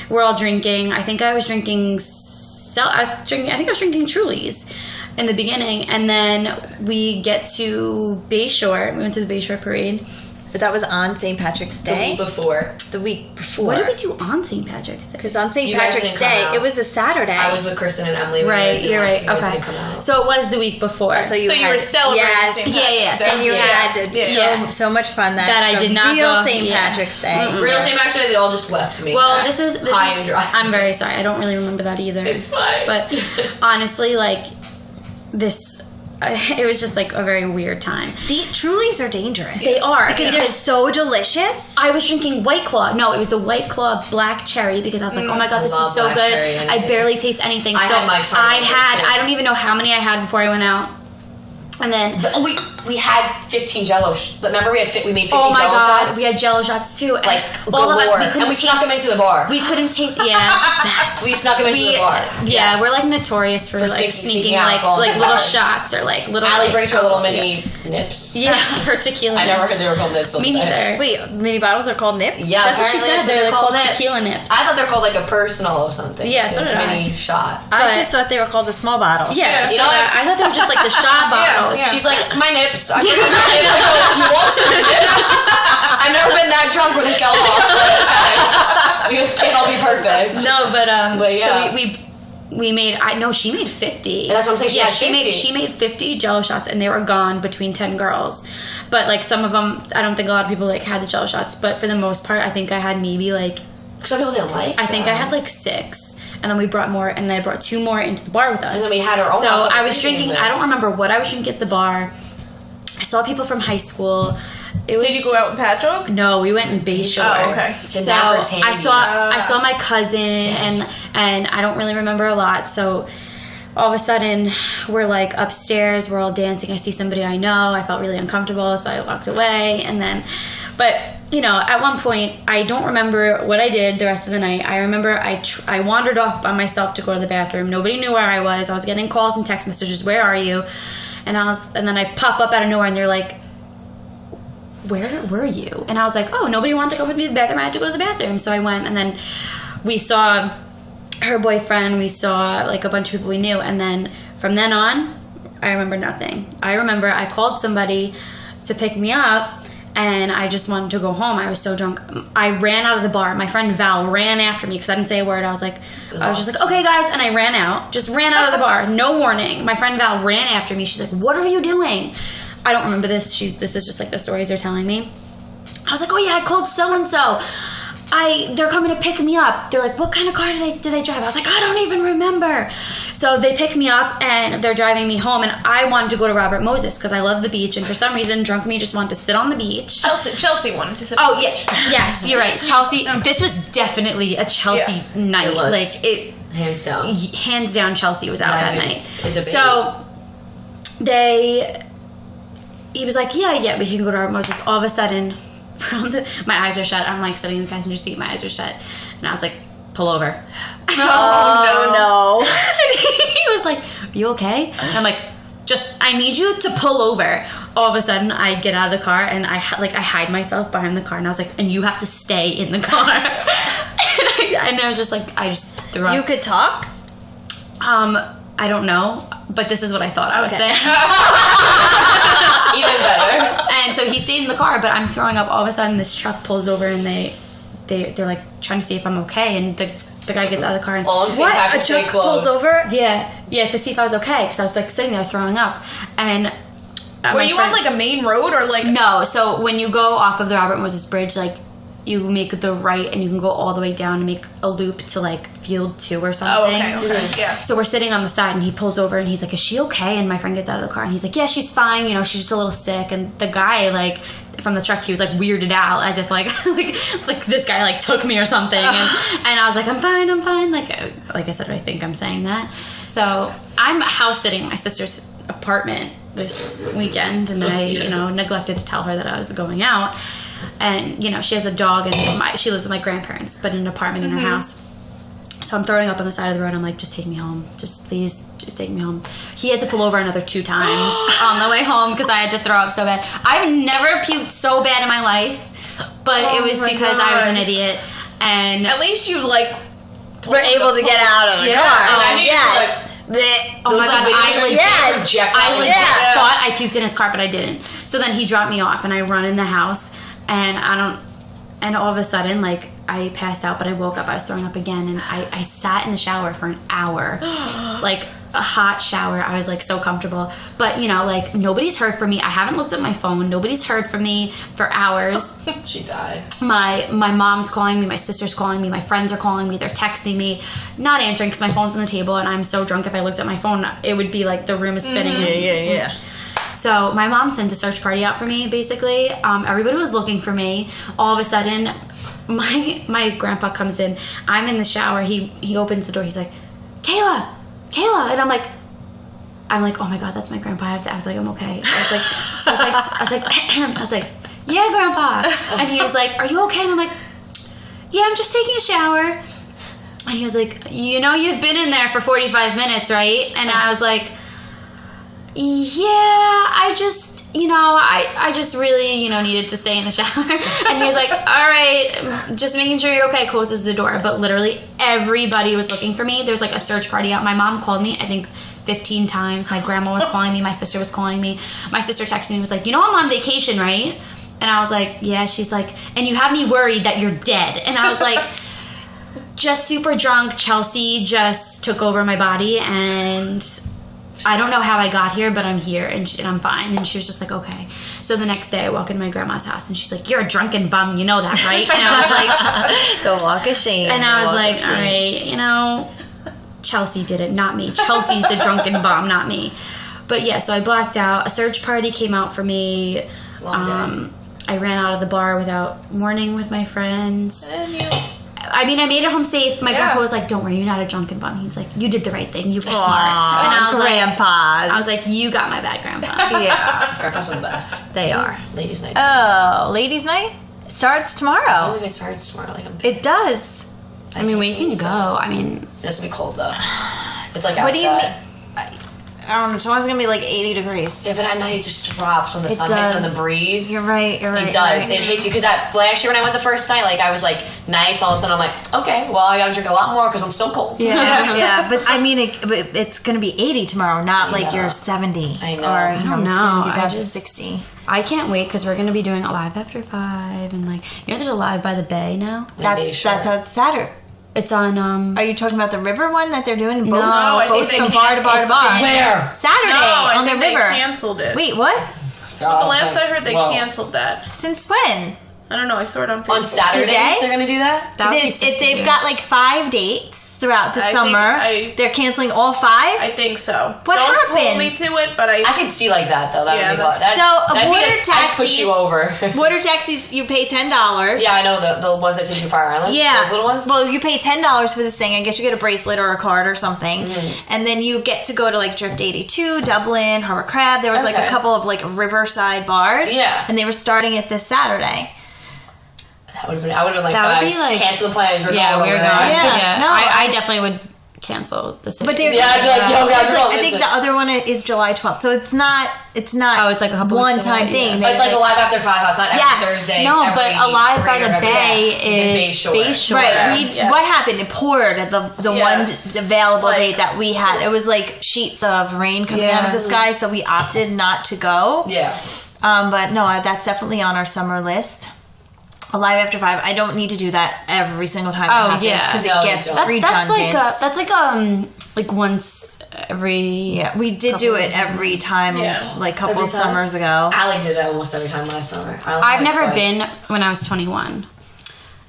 We're all drinking. I think I was drinking. I think I was drinking Trulies in the beginning, and then we get to Bayshore. We went to the Bayshore parade. But that was on St. Patrick's The Day. week before. The week before. What did we do on St. Patrick's Day? Because on St. You guys Patrick's didn't come Day, out. it was a Saturday. I was with Kristen and Emily. Right, you're right. You guys Okay. didn't come out. So it was the week before. So you were celebrating Yes. St. Yeah, yeah. Patrick's Day. And you had so much fun That I the did not real go. St. Yeah. Patrick's Day. Real St. Patrick's Day, they all just left me. Well, this is high and dry. I'm very sorry. I don't really remember that either. It's fine. But honestly, like this, it was just like a very weird time. The Trulies are dangerous. They are because they're so delicious. I was drinking White Claw. No, it was the White Claw Black Cherry because I was like, oh my god, this Love is so black good. cherry, I barely taste anything. I so had Mike's Hard Liquor, too. I don't even know how many I had before I went out. And then We had 15 Jello. Remember we made 50 oh my Jello god, shots. we had Jello shots too. And Like, all of us, galore. we couldn't And we taste, snuck them into the bar. We couldn't taste. Yeah, We snuck them into the bar. Yeah, Yes. we're like notorious for like sneaking sneaking like alcohol into little bars. shots or like little. Allie like, brings her little mini nips. Yeah, her tequila. I never nips. heard they were called nips. Me neither. Wait, mini bottles are called nips? Yeah, That's what she apparently said. They're called nips. tequila nips. I thought they were called like a personal or something. Yeah, so did I. Mini shot. I But- just thought they were called the small bottles. Yeah, You so know what? I thought they were just like the shot bottles. yeah. She's like, my nips. I go, you want some nips? I've never been that drunk with a fell off. We can't all be perfect. No, but yeah. so we made. She made 50. And that's what I'm saying, she Yeah, had 50. she made 50 Jello shots, and they were gone between 10 girls. But like some of them, I don't think a lot of people like had the Jello shots. But for the most part, I think I had maybe like. Some people didn't like I think I had like 6, and then we brought more, and I brought 2 more into the bar with us. And then we had our own So alcohol I was drinking drinking. there. I don't remember what I was drinking at the bar. I saw people from high school. It was Did you go out with Patrick? No, we went in Bayshore. Oh, okay. So Napper I saw my cousin and I don't really remember a lot. So all of a sudden we're like upstairs, we're all dancing. I see somebody I know. I felt really uncomfortable, so I walked away. And then, but you know, at one point I don't remember what I did the rest of the night. I remember I wandered off by myself to go to the bathroom. Nobody knew where I was. I was getting calls and text messages. Where are you? And then I pop up out of nowhere, and they're like, where were you? And I was like, oh, nobody wanted to go with me to the bathroom. I had to go to the bathroom. So I went, and then we saw her boyfriend. We saw like a bunch of people we knew. And then from then on, I remember nothing. I remember I called somebody to pick me up, and I just wanted to go home. I was so drunk. I ran out of the bar. My friend Val ran after me because I didn't say a word. I was just like, okay, guys. And I ran out. Just ran out of the bar. No warning. My friend Val ran after me. She's like, what are you doing? I don't remember this. This is just like the stories they're telling me. I was like, oh yeah, I called so-and-so. They're coming to pick me up. They're like, what kind of car do they drive? I was like, I don't even remember. So they pick me up and they're driving me home, and I wanted to go to Robert Moses because I love the beach, and for some reason drunk me just wanted to sit on the beach. Chelsea wanted to sit on the beach. Yes, you're right. Chelsea, this was definitely a Chelsea night. It was. Like it hands down Chelsea was out that night. So he was like, yeah, we can go to Robert Moses. All of a sudden, my eyes are shut. I'm like sitting in the passenger seat, my eyes are shut, and I was like, pull over. Oh, no. And he was like, are you okay? And I'm like, I need you to pull over. All of a sudden, I get out of the car, and I hide myself behind the car, and I was like, and you have to stay in the car. and I was just like, I just threw up. You could talk? I don't know, but this is what I thought I was saying. Even better. And so he stayed in the car, but I'm throwing up. All of a sudden, this truck pulls over, and they're like trying to see if I'm okay, and the guy gets out of the car and what? A truck pulls over? Yeah, to see if I was okay, because I was like sitting there throwing up. And were you on like a main road or like? No, so when you go off of the Robert Moses Bridge, like you make the right and you can go all the way down and make a loop to like Field 2 or something. Oh, okay, yeah. So we're sitting on the side, and he pulls over, and he's like, is she okay? And my friend gets out of the car, and he's like, yeah, she's fine, she's just a little sick. And the guy, like, from the truck, he was like weirded out, as if like this guy like took me or something. And I was like, I'm fine. Like I said, I think I'm saying that. So I'm house sitting at my sister's apartment this weekend, and I neglected to tell her that I was going out. And she has a dog, and she lives with my grandparents, but in an apartment in her house. So I'm throwing up on the side of the road. I'm like, just take me home. Please take me home. He had to pull over another 2 times on the way home because I had to throw up so bad. I've never puked so bad in my life, but it was because I was an idiot. And at least you like were able to get out of the car. Oh my god! I legit thought I puked in his car, but I didn't. So then he dropped me off, and I run in the house, and and all of a sudden, like, I passed out, but I woke up. I was throwing up again, and I sat in the shower for an hour, like a hot shower. I was like so comfortable, but like nobody's heard from me. I haven't looked at my phone. Nobody's heard from me for hours. She died. My mom's calling me. My sister's calling me. My friends are calling me. They're texting me, not answering because my phone's on the table, and I'm so drunk. If I looked at my phone, it would be like the room is spinning. Yeah. So my mom sent a search party out for me, basically. Everybody was looking for me. All of a sudden, my grandpa comes in. I'm in the shower. He opens the door. He's like, Kayla. And I'm like, oh my god, that's my grandpa. I have to act like I'm okay. I was like, yeah, grandpa. And he was like, are you okay? And I'm like, yeah, I'm just taking a shower. And he was like, you've been in there for 45 minutes, right? And I was like, yeah, I just really, needed to stay in the shower. And he was like, all right, just making sure you're okay, closes the door. But literally everybody was looking for me. There's like a search party out. My mom called me, I think 15 times. My grandma was calling me. My sister was calling me. My sister texted me, was like, I'm on vacation, right? And I was like, yeah. She's like, and you have me worried that you're dead. And I was like, just super drunk. Chelsea just took over my body, and I don't know how I got here, but I'm here, and I'm fine. And she was just like, okay. So the next day, I walk into my grandma's house, and she's like, you're a drunken bum, you know that, right? And I was like, the walk of shame. And I was like, all right, Chelsea did it, not me. Chelsea's the drunken bum, not me. But yeah, so I blacked out. A search party came out for me. Long day. I ran out of the bar without warning with my friends. I made it home safe. My grandpa was like, don't worry, you're not a drunken bum. He's like, you did the right thing. You were smart. And I was like, you got my back, grandpa. Yeah. Grandpas are the best. They are. Ladies' night. Oh, ladies' night? It starts tomorrow. I believe it starts tomorrow. It does. We can go. It's gonna be cold though. It's like outside. What do you mean? I don't know. Tomorrow's gonna be like 80 degrees. Yeah, but at night it just drops when the sun does. hits on the breeze. You're right. It does. It hits you because last year when I went the first night, like I was like nice. All of a sudden I'm like, okay, well I gotta drink a lot more because I'm still cold. Yeah. But I mean, it's gonna be 80 tomorrow, not like you're 70. I know. Or, I don't it's know. gonna be down I to just 60. I can't wait because we're gonna be doing a live after 5 and like there's a live by the bay now. That's how it's Saturday. It's on Are you talking about the river one that they're doing in boats? No, I think Boats they from bar to bar to bar. Where? Saturday No, on the they river. canceled it. Wait, what? The last I heard, they canceled that. Since when? I don't know. I saw it on Facebook. On Saturdays Today? they're gonna do that? That would be sick to They've do. got like 5 dates throughout the I summer. think They're canceling all 5. I think so. What Don't hold happened? me to it, but I could see like that though. That Yeah, would be fun. that's- So, water I'd push taxis- you over. Water taxis, you pay $10. Yeah, I know the ones that take you to Fire Island. Yeah. Those little ones. Well, you pay $10 for this thing. I guess you get a bracelet or a card or something. Mm-hmm. And then you get to go to like Drift 82, Dublin, Harbor Crab. There was like a Okay. couple of like riverside bars. Yeah. And they were starting it this Saturday. I would have been like, That would be guys, like- cancel the plans. We're Yeah, going we're over going. there. Yeah, Yeah, no, I definitely would cancel the city. But they're Yeah, I'd be like, yo, guys, It's we're like, going I think this the way. other one is July 12th. So it's not Oh, it's like a couple one weeks time away, thing. yeah. It's like a live after 5. It's not every Yes. Thursday. No, it's but every Alive by 3 or the every- Bay It's in is Bayshore. Right. Yeah. What happened? It poured the one Yes. available Like- date that we had. It was like sheets of rain coming out of the sky, so we opted not to go. Yeah. But no, that's definitely on our summer list. Alive after 5. I don't need to do that every single time it happens yeah. because No, it you gets don't. redundant. That's like once every Yeah, we did do it weeks or every time, Yeah. like a couple Every of time? summers ago. Allie did it almost every time last summer. I've never been when I was 21.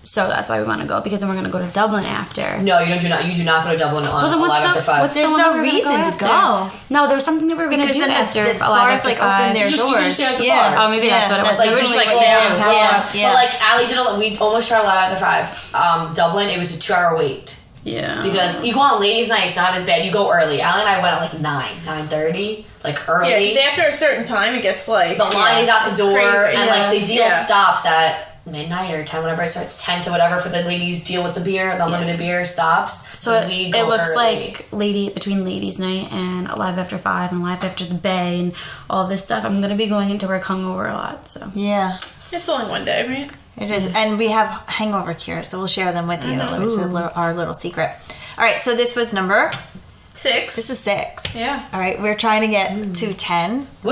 So that's why we want to go because then we're going to go to Dublin after. No, you do not go to Dublin on Well, then Alive after 5. what's the There's one no we were gonna reason to after? go. No, there was something that we were going to Because do then after the Alive bars after like 5. open their You doors. just stay at the Yeah. bars. Oh, maybe that's what it was. That's They were just like really stay what on it top. is. Yeah. But like Allie did, we almost tried Alive after 5. Dublin, it was a 2-hour wait. Yeah. Because you go on ladies' night, it's not as bad. You go early. Allie and I went at like 9:30, like early. Yeah, because after a certain time, it gets like The line is out the door, crazy. and like the deal Yeah. stops at midnight or 10, whenever it starts, 10 to whatever for the ladies deal with the beer. The unlimited beer stops. So we it go looks early. like between ladies' night and Alive after 5 and Alive after the Bay and all this stuff. I'm gonna be going into work hungover a lot. So Yeah. It's only one day, right? It is, and we have hangover cures, so we'll share them with you. Which is our little secret. All right, so this was number. 6. This is 6. Yeah. All right, we're trying to get to 10 Woo.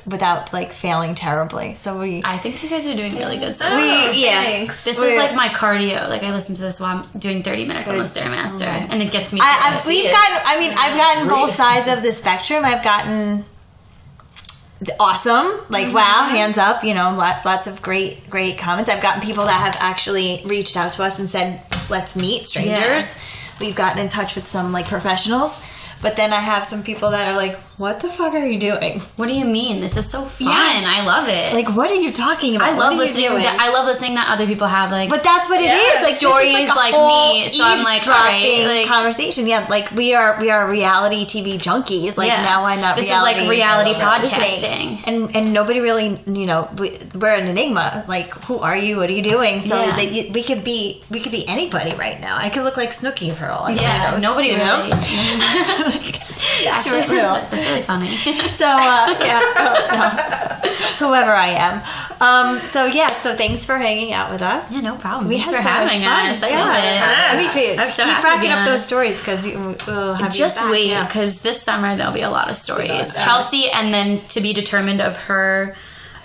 without failing terribly. So I think you guys are doing really good. So Thanks. this is like my cardio. Like I listen to this while I'm doing 30 minutes on the Stairmaster, and it gets me. I've see it. I've gotten both sides of the spectrum. I've gotten awesome, like wow, hands up, lots of great comments. I've gotten people that have actually reached out to us and said, let's meet strangers. We've gotten in touch with some like professionals, but then I have some people that are like, what the fuck are you doing? What do you mean? This is so fun. Yes. I love it. Like, what are you talking about? I What love are you listening. doing? I love listening that other people have like. But that's what it Yes. is. Like Stories this is like a whole me, so I'm like, all right, eavesdropping like- conversation. Yeah, like we are reality TV junkies. Like now I'm not. This reality, is like reality listening. podcasting. And nobody really, we're an enigma. Like, who are you? What are you doing? So Yeah. that we could be anybody right now. I could look like Snooki for all I Yeah, knows, nobody you know? really. Actually, Sure will. that's really funny. So whoever I am. So thanks for hanging out with us. Yeah, no problem. We Thanks had for so much having fun. us. I Yeah. love it. Me too. I'm so Keep happy to racking be up on. those stories because we'll have Just you back. wait, Yeah. because this summer there'll be a lot of stories. Yeah. Chelsea, and then to be determined of her,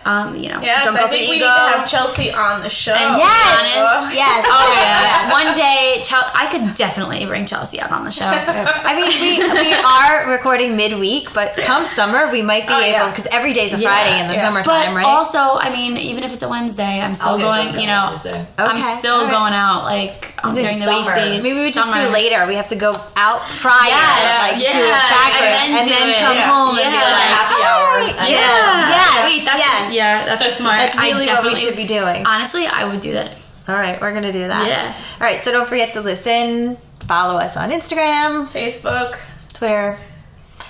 Yes, drunk I off think the we ego. need to have Chelsea on the show. And Yes! to be honest, Yes. oh yeah, one day I could definitely bring Chelsea out on the show. I mean, we are recording midweek, but come summer, we might be able, yeah. because every day's a Friday in the But summertime, right? also, I mean, even if it's a Wednesday, I'm still I'll get going. drunk You on know, Wednesday. I'm Okay, still all right. going out like during the summer. weekdays. Maybe we just Summer. do later. We have to go out prior, Yes, do it yeah, backwards, and then and do then it. come Yeah. home and be Yeah. like, Like a happy hour. "All right." I Yeah, know. yes, Wait, that's yes. yeah, that's smart. That's really I what we definitely should be doing. Honestly, I would do that. All right, we're gonna do that. Yeah. All right, so don't forget to listen. Follow us on Instagram, Facebook, Twitter,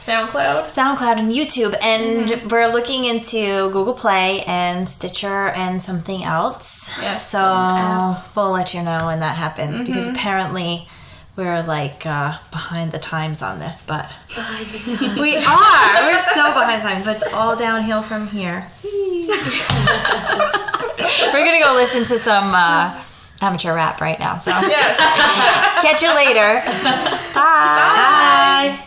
SoundCloud. SoundCloud, and YouTube. And we're looking into Google Play and Stitcher and something else. Yes, So some app. we'll let you know when that happens because apparently we're like behind the times on this, but we are. We're so behind the times, but it's all downhill from here. We're gonna go listen to some amateur rap right now. So catch you later. Bye. Bye.